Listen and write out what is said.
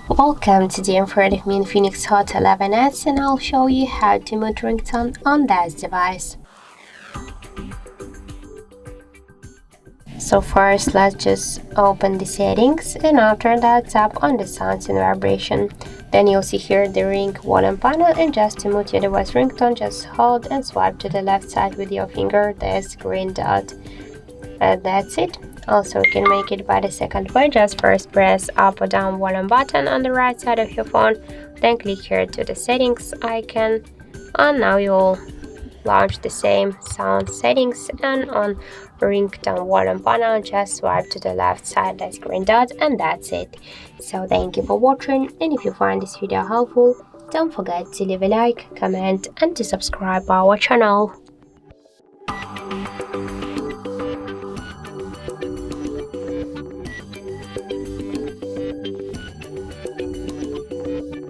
Welcome to the infrared of INIFINIX Hot 11S, and I'll show you how to mute ringtone on this device. So first, let's just open the settings, and after that tap on the sounds and vibration. Then you'll see here the ring volume panel, and just to mute your device ringtone, just hold and swipe to the left side with your finger, this green dot. And that's it. Also, you can make it by the second way. Just first press up or down volume button on the right side of your phone, then click here to the settings icon, and now you'll launch the same sound settings, and on ringtone volume panel just swipe to the left side, that's green dot, and that's it. So thank you for watching, and if you find this video helpful, don't forget to leave a like, comment and to subscribe our channel.